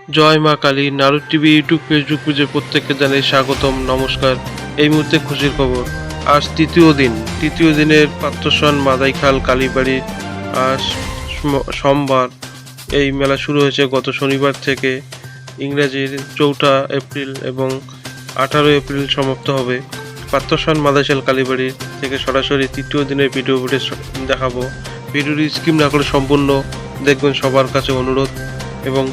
জয় মা Kali. Narad TV YouTube Facebook পেজে প্রত্যেককে জানাই স্বাগতম, নমস্কার। এই মুহূর্তে খুশির খবর, আজ তৃতীয় দিনের পাত্রসন মাদাইখাল কালীবাড়ি। আজ সোমবার এই মেলা শুরু হয়েছে গত শনিবার থেকে। ইংরেজির 4 এপ্রিল এবং 18 এপ্রিল সমাপ্ত হবে। পাত্রসন মাদাইখাল কালীবাড়ি থেকে সরাসরি তৃতীয় দিনের ভিডিও ফুটেজ দেখাবো। ভিডিওটি স্কিপ না করে সম্পূর্ণ দেখবেন, সবার কাছে অনুরোধ। এবং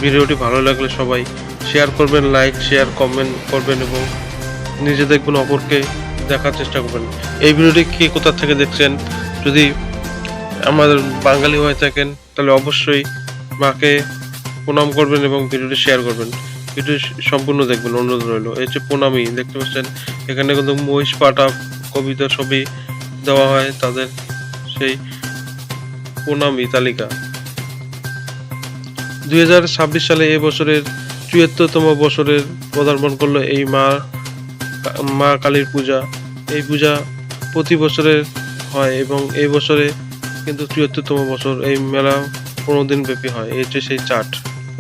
ভিডিওটি ভালো লাগলে সবাই শেয়ার করবেন, লাইক শেয়ার কমেন্ট করবেন এবং নিজে দেখবেন, অপরকে দেখার চেষ্টা করবেন। এই ভিডিওটি কে কোথা থেকে দেখছেন, যদি আমাদের বাঙালি হয়ে থাকেন তাহলে অবশ্যই মাকে প্রণাম করবেন এবং ভিডিওটি শেয়ার করবেন। ভিডিও সম্পূর্ণ দেখবেন, অনুরোধ রইল। এই যে প্রণামী দেখতে পাচ্ছেন, এখানে কিন্তু মহিষ পাটা কবিতার ছবি দেওয়া হয়, তাদের সেই প্রণামী তালিকা। 2026 সালে এ বছরের ৭৪তম বছরের পদার্পণ করলো এই মা কালীর পূজা। এই পূজা প্রতি বছরের হয় এবং এই বছরে কিন্তু ৭৪তম বছর। এই মেলা 15 দিন ব্যাপী হয়। এই হচ্ছে সেই চার্ট।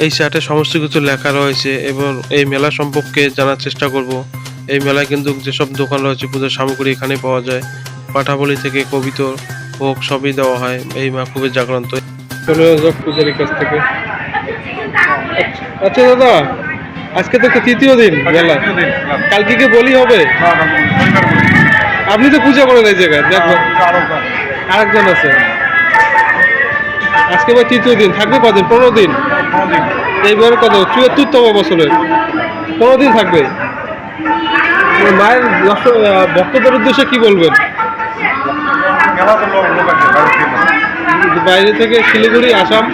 এই চার্টে সমস্ত কিছু লেখা রয়েছে এবং এই মেলা সম্পর্কে জানার চেষ্টা করব। এই মেলায় কিন্তু যেসব দোকান রয়েছে পূজার সামগ্রী এখানে পাওয়া যায়। পাঠাবলি থেকে কবিতর হোক সবই দেওয়া হয়। এই মা খুবই জাগ্রন্ত। চলে যাক পূজারীর কাছ থেকে। আচ্ছা দাদা, আজকে তো তৃতীয় দিন মেলা, কালকে কি বলি হবে? আপনি তো পূজা করেন এই জায়গায়, দেখবো আরেকজন আছে। আজকে বা তৃতীয় দিন, থাকবে কদিন? 15 দিন। এইবার কত ৭৪তম বছরের 15 দিন থাকবে। মায়ের ভক্তদের উদ্দেশ্যে কি বলবেন? বাইরে থেকে শিলিগুড়ি, আসাম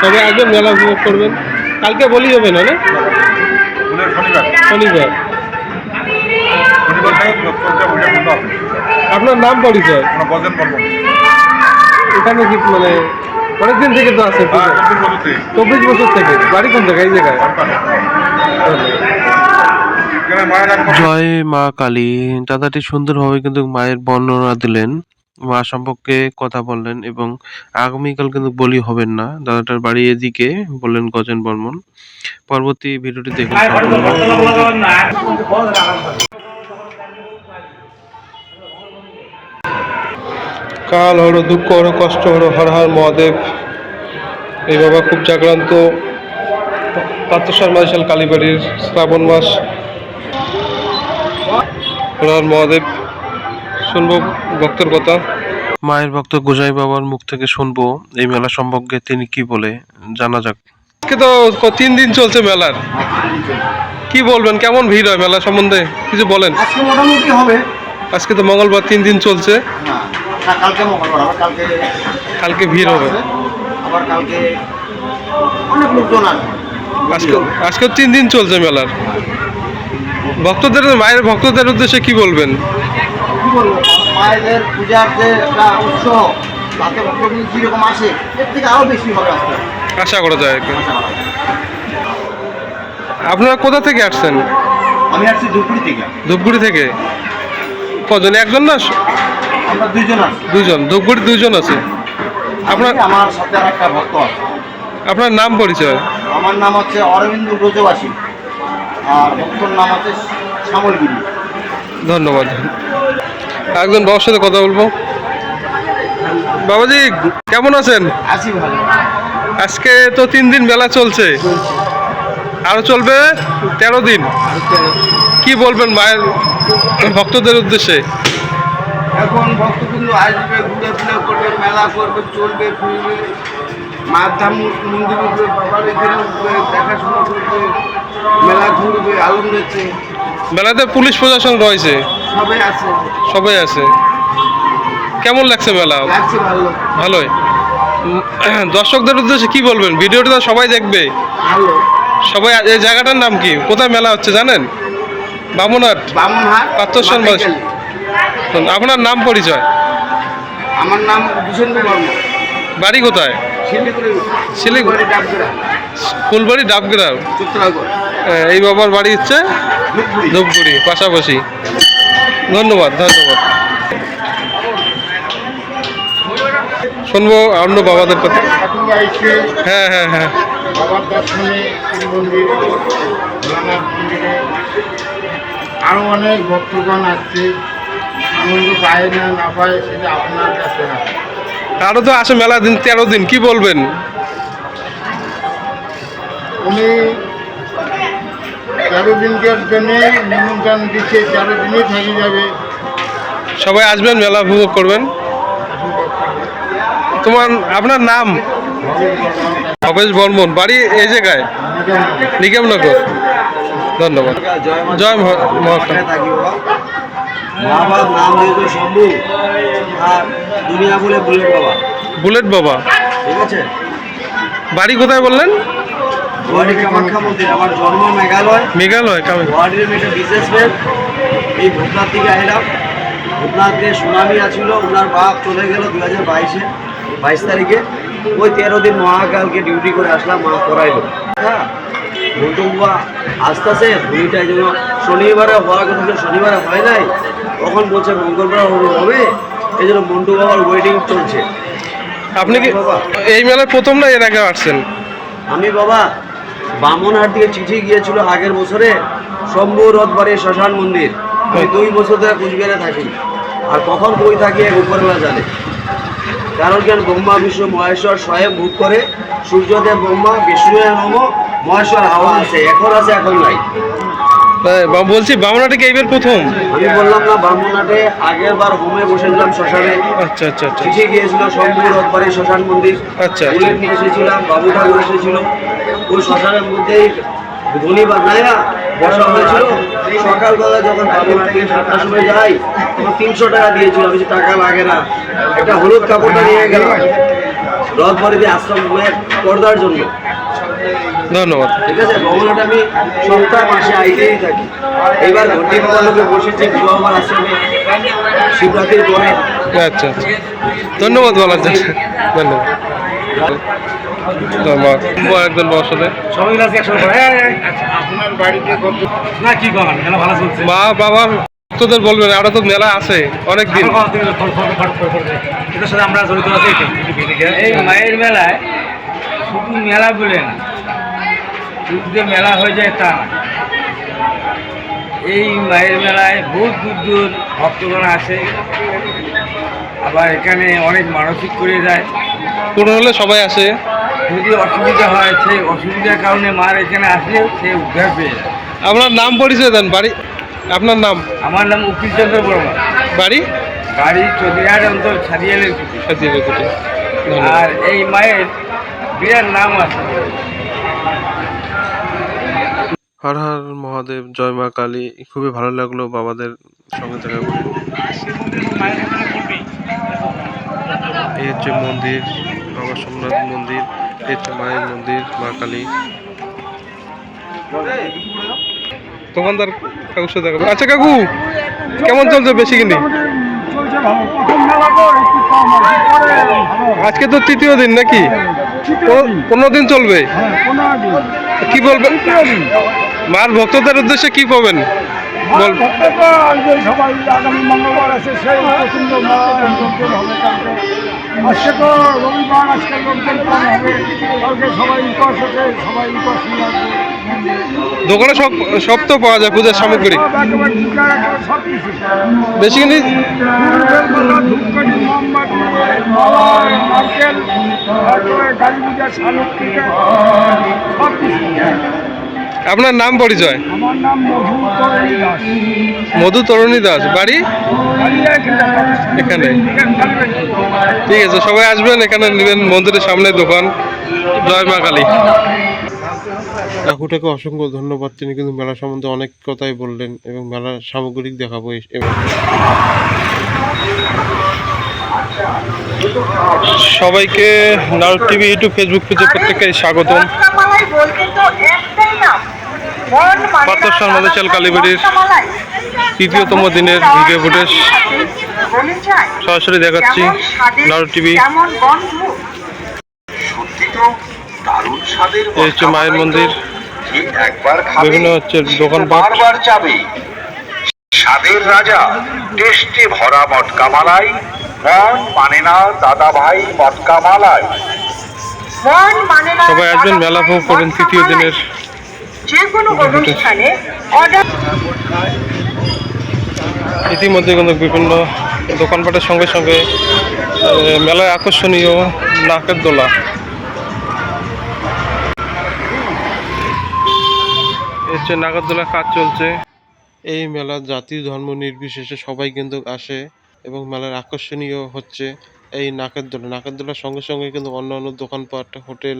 সবাই আসবেন, মেলা উপভোগ করবেন। কালকে বলি হবে না? শনিবার। আপনার নাম পরিচয়? এখানে কি মানে অনেকদিন থেকে তো আছে? 24 বছর থেকে। বাড়ি কোন জায়গায়? এই জায়গায়। জয় মা কালী। দাদাটি সুন্দরভাবে কিন্তু মায়ের বর্ণনা দিলেন, মা সম্পর্কে কথা বললেন এবং আগামীকাল কিন্তু বলি হবেন না। দাদাটার বাড়ি এদিকে, বললেন গজেন বর্মন। পরবর্তী ভিডিওটি দেখুন। কাল হলো, দুঃখ হলো, কষ্ট হলো, হর হর মহাদেব। এই বাবা খুব জাগ্রান্ত। পাত্রসন মাদাইখাল কালীবাড়ির শ্রাবণ মাস। হর হর মহাদেব। শুনবো ভক্তের কথা। মায়ের ভক্ত গোসাই বাবার মুখ থেকে শুনবো এই মেলা সম্পর্কে তিনি কি বলে, জানা যাক। আজকে তো 3 দিন চলছে মেলার, কি বলবেন? কেমন ভিড় হয় মেলা সম্বন্ধে কিছু বলেন। আজকে মোটামুটি হবে। আজকে তো মঙ্গলবার, 3 দিন চলছে। কালকে মঙ্গলবার হবে, কালকে ভিড় হবে। আবার কালকে অনেক লোকজন আসবে। আজকে 3 দিন চলছে মেলার। মায়ের ভক্তদের উদ্দেশ্যে কি বলবেন? কি বলবো, মায়েদের পূজার যে একটা উৎসব, তাতে ভক্তগুলি যেরকম আসে এর থেকে আরও বেশি হবে আজকে, আশা করা যায়। আশা করা যায়। আপনারা কোথা থেকে আসছেন? আমি আসছি ধূপগুড়ি থেকে। ধূপগুড়ি থেকে কজন? একজন না আমরা দুইজন আছি। দুজন? ধূপগুড়ি 2 জন আছে। আমার সাথে আর একটা ভক্ত আছে। আপনার নাম পরিচয়? আমার নাম হচ্ছে অরবিন্দ ব্রজবাসী, আর ভক্তর নাম হচ্ছে শ্যামলগিরি। ধন্যবাদ। একজন বাবার সাথে কথা বলবো। বাবাজি কেমন আছেন? আছি ভালো। আজকে তো 3 দিন মেলা চলছে, আরো চলবে 13 দিন। কি বলবেন মায়ের ভক্তদের উদ্দেশ্যে? এখন ভক্তবৃন্দ আসবে, ঘুরে ফিরে করবে, মেলা করবে, চলবে ফিরবে, মায়ের ধাম মন্দির উঠবে, বাবার এখানে উঠবে, দেখাশোনা করবে, মেলা ঘুরবে, আনন্দ হচ্ছে। মেলাতে পুলিশ প্রশাসন রয়েছে, সবাই আছে। কেমন লাগছে মেলা? লাগছে ভালো। ভালোই। দর্শকদের উদ্দেশ্যে কি বলবেন? ভিডিওটা তো সবাই দেখবে। ভালো। সবাই। এই জায়গাটার নাম কি? কোথায় মেলা হচ্ছে জানেন? বামুনহাট, পাত্রসন মাদাইখাল। আপনার নাম পরিচয়? আমার নাম ভূষেন্দ্র বর্মা। বাড়ি কোথায়? শিলিগুড়ি। ফুলবাড়ি, ডাবগ্রাম, চিত্রাগড়। এই বাবার বাড়ি হচ্ছে ধূপগুড়ি, পাশাপাশি। ধন্যবাদ। শুনবো অন্য বাবাদের কথা। হ্যাঁ। বাবার দর্শনে পুরী মন্দির, ভোলানাথ মন্দিরে আরও অনেক ভক্তগণ আসছে। আনন্দ পায় না পায় সেটা আপনার কাছে না। আরো তো আসে মেলা দিন 13 দিন, কি বলবেন? উনি 13 দিনকার জন্য নিমন্ত্রণ দিচ্ছে, 13 দিনই থেকে যাবে। সবাই আসবেন, মেলা উপভোগ করবেন। আপনার নাম? ভবেশ বর্মন, বাড়ি এই জায়গায় নিগমনগর। ধন্যবাদ। জয় মহাকাল। মা বাবার নাম হয়েছে শম্ভু, আর দুনিয়া বলে বুলেট বাবা। বুলেট বাবা, ঠিক আছে। বাড়ি কোথায় বললেন? গুয়াহাটি কামাখ্যা মন্দির। আমার জন্ম মেঘালয়। মেঘালয় গুয়াহাটির একটা বিশেষ ফ্রেন্ড। এই ভূতনাথ থেকে এলাম। ভূতনাথে সুনামি আছিল, ওনার বাপ চলে গেল 2022 তারিখে। ওই 13 দিন মহাকালকে ডিউটি করে আসলাম, মা করাইল। হ্যাঁ, মন্টু বাবা আসতেছে, ভূমিটাই যেন শনিবারে হওয়ার কথা ছিল, শনিবারে হয় নাই। তখন বলছে মঙ্গলবার হবে, এই জন্য মন্টু বাবার ওয়েটিং চলছে। আপনি কি এই মেলায় প্রথম না এর আগে আসছেন? আমি বাবা বামনহাট থেকে চিঠি গিয়েছিল আগের বছরে, শম্ভু রথবাড়ি শ্মশান মন্দির। আমি 2 বছর ধরে কুচবিহারে থাকি, আর কখন কই থাকি এক উপরবেলা জানে। কারণ কেন, ব্রহ্মা বিষ্ণু মহেশ্বর স্বয়ং ভোগ করে। সূর্যদেব ব্রহ্মা, বিষ্ণুদেব নম, মহেশ্বর হাওয়া আছে, এখন আছে এখন নাই। বলছি বামনাটে কি এইবার প্রথম? আমি বললাম না, ব্রাহ্মণহাটে আগের বার হোমে বসেছিলাম শ্মশানে। আচ্ছা আচ্ছা আচ্ছা। চিঠি গিয়েছিল শম্ভু রথবাড়ি শ্মশান মন্দির। আচ্ছা। বুলেট নিয়ে এসেছিলাম, বাবু ঠাকুর এসেছিল। ওই শ্মশানের মধ্যেই ধনী বাজনাইরা বসা হয়েছিল। সকালবেলা যখন বাবুঘাট থেকে 7টার সময় যাই, তখন 300 টাকা দিয়েছিল। আমি যে টাকা লাগে না, একটা হলুদ কাপড়টা নিয়ে গেলাম রথবাড়িতে আশ্রম পর্দার জন্য। ধন্যবাদ। ঠিক আছে। ভ্রমণটা আমি সপ্তাহ মাসে আইতেই থাকি। এবার ঘটি লোকে বসেছি বাবার আশ্রমে শিবরাত্রির পরে। আচ্ছা আচ্ছা, ধন্যবাদ বলার জন্য। ধন্যবাদ। একজন বসলে সবাই আছে একসাথে। আপনার বাড়িতে কত না কি করেন? মেলা ভালো চলছে। মা বাবা তোদের বলবেন, আরো তো মেলা আছে অনেক দিন। এটার সাথে আমরা জড়িত আছি। এই মায়ের মেলায় শুধু মেলা বলে না, শুধু যে মেলা হয়ে যায় তা না। এই মায়ের মেলায় বহুত দূর দূর ভক্তগণ আসে, আবার এখানে অনেক মানসিক করে যায়। পূর্ণ হলে সবাই আসে। যদি অসুবিধা হয়, সেই অসুবিধার কারণে মার এখানে আসলে সে উদ্ধার পেয়ে যায়। আপনার নাম পরিচয় দেন, বাড়ি আপনার নাম? আমার নাম উকিল চন্দ্র বর্মা, বাড়ি বাড়ি চৌধুরীহাট অঞ্চল ছাদিয়ালের কুটি। আর এই মায়ের বিরাট নাম আছে। হর হর মহাদেব, জয় মা কালী। খুবই ভালো লাগলো বাবাদের সঙ্গে দেখা করে। এই হচ্ছে মন্দির, বাবা সোমনাথ মন্দির। এই হচ্ছে মায়ের মন্দির, মা কালী। দোকানদার কাকুর সাথে দেখাবো। আচ্ছা কাকু, কেমন চলছে বেশি কিনি? আজকে তো তৃতীয় দিন নাকি? 15 দিন চলবে। কি বলবেন মার ভক্তদের উদ্দেশ্যে, কি পাবেন বল? সবাই আগামী মঙ্গলবার আছে, সেই প্রচন্ড আজকে তো রবিবার, আজকে লোকজন কম হবে। কালকে সবাই উপাস আছে, সবাই উপাস নিয়ে আসবে। দোকানে সব তো পাওয়া যায় পূজার সামগ্রী। সব কিছু বেশি কিনি ধূপকাঠি, মোমবাতি, মালা, নারকেল, তারপরে গাড়ি পূজা, শালুক থেকে সব কিছু। আপনার নাম পরিচয়? আমার নাম মধু তরণী দাস। মধু তরণী দাস, বাড়ি এখানে। ঠিক আছে, সবাই আসবেন, এখানে নেবেন, মন্দিরের সামনে দোকান। জয় মা কালী। কাকুটাকে অসংখ্য ধন্যবাদ, তিনি কিন্তু মেলা সম্বন্ধে অনেক কথাই বললেন এবং মেলার সামগ্রিক দেখাবো। সবাইকে নারদ টিভি ইউটিউব ফেসবুক পেজে প্রত্যেককে স্বাগতম। পাত্রসার মাদাচাল কালীবাড়ির 3য়তম দিনের ভিডিও ফুটেজ সরাসরি দেখাচ্ছি নারদ টিভি। এই হচ্ছে মায়ের মন্দির, বিভিন্ন হচ্ছে দোকানপাট। স্বাদের রাজা টেস্টে ভরা মটকা মালাই, মন মানে না দাদা ভাই মটকা মালাই। মন মানে না সবাই আসবেন, মেলা উপভোগ করবেন তৃতীয় দিনের। যে কোনো অনুষ্ঠানে অর্ডার। ইতিমধ্যে কিন্তু বিভিন্ন দোকানপাটের সঙ্গে সঙ্গে মেলায় আকর্ষণীয় নাকের দোলা। হচ্ছে নাগরদোলা কাজ চলছে। এই মেলা জাতি ধর্ম নির্বিশেষে সবাই কিন্তু আসে এবং মেলার আকর্ষণীয় হচ্ছে এই নাকের দোলা। নাকের দোলার সঙ্গে সঙ্গে কিন্তু অন্যান্য দোকানপাট, হোটেল,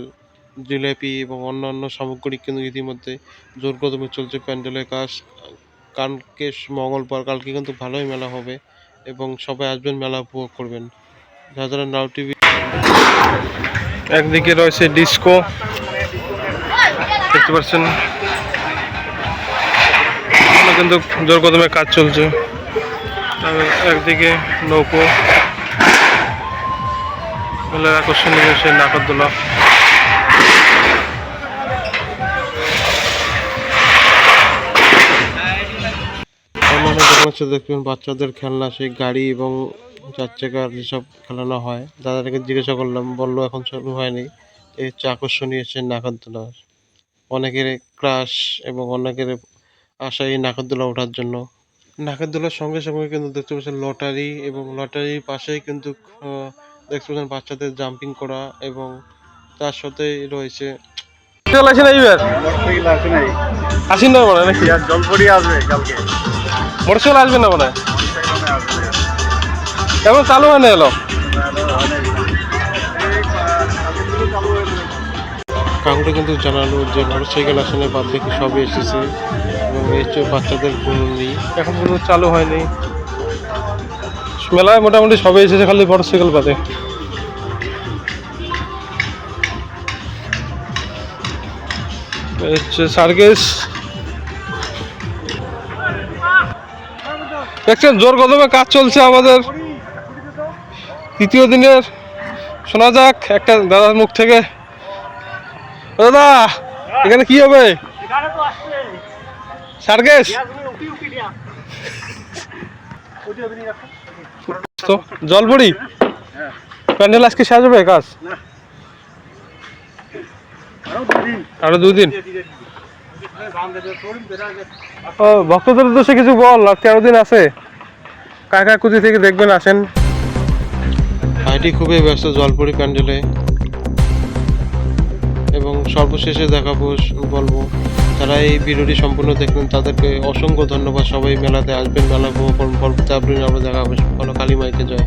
জিলাপি এবং অন্যান্য সামগ্রী কিন্তু ইতিমধ্যে জোর কদমে চলছে। প্যান্ডেলের কাজ কালকে মঙ্গলবার, কালকে কিন্তু ভালোই মেলা হবে এবং সবাই আসবেন, মেলা উপভোগ করবেন। যারা নাউ টিভি, একদিকে রয়েছে ডিস্কো দেখতে পাচ্ছেন, কিন্তু জোর কদমে কাজ চলছে। একদিকে নৌকো, মেলার আকর্ষণীয় সেই নাগরদোলা। অন্যান্য দোকান হচ্ছে দেখবেন বাচ্চাদের খেলনা, সেই গাড়ি এবং 4 চাকার যেসব খেলানো হয়। দাদাটাকে জিজ্ঞাসা করলাম, বললো এখন চালু হয়নি। এই হচ্ছে আকর্ষণীয় সেই নাগরদোলা। অনেকের ক্রাশ এবং অনেকের আশা এই নাগরদোলা ওঠার জন্য। নাগরদোলার সঙ্গে সঙ্গে কিন্তু দেখতে পাচ্ছেন লটারি, এবং লটারির পাশেই কিন্তু দেখতে পাচ্ছেন বাচ্চাদের জাম্পিং করা, এবং তার সাথেই রয়েছে আসেন না মনে হয় নাকি জলপরি আসবে কালকে, মোটরসাইকেল আসবে না মনে হয়, এখন চালু হয় না এলো। কাকুটা কিন্তু জানালো যে মোটরসাইকেল আসলে বাদ বাকি সবই এসেছে এবং এই হচ্ছে বাচ্চাদের ঘুরনি, এখন কিন্তু চালু হয়নি। মেলায় মোটামুটি সবই এসেছে, খালি মোটরসাইকেল বাদে। হচ্ছে সার্কেস দেখছেন, জোর কদমে কাজ চলছে আমাদের তৃতীয় দিনের। শোনা যাক একটা দাদার মুখ থেকে, দাদা এখানে কি হবে? সার্কেস তো জলপরি প্যান্ডেল আজকে শেষ হবে কাজ? আরো 2 দিন। ও ভক্তদের উদ্দেশ্যে কিছু বল, আর 13 দিন আছে। কাকা কুচি থেকে দেখবেন, আসেন। ভাইটি খুবই ব্যস্ত জলপরি প্যান্ডেলে, এবং সর্বশেষে দেখাবো, বলবো যারা এই ভিডিওটি সম্পূর্ণ দেখলেন তাদেরকে অসংখ্য ধন্যবাদ। সবাই মেলাতে আসবেন, মেলা উপভোগ করুন। পরবর্তী আপনি আবার দেখা হবে। কালী মাইকে জয়।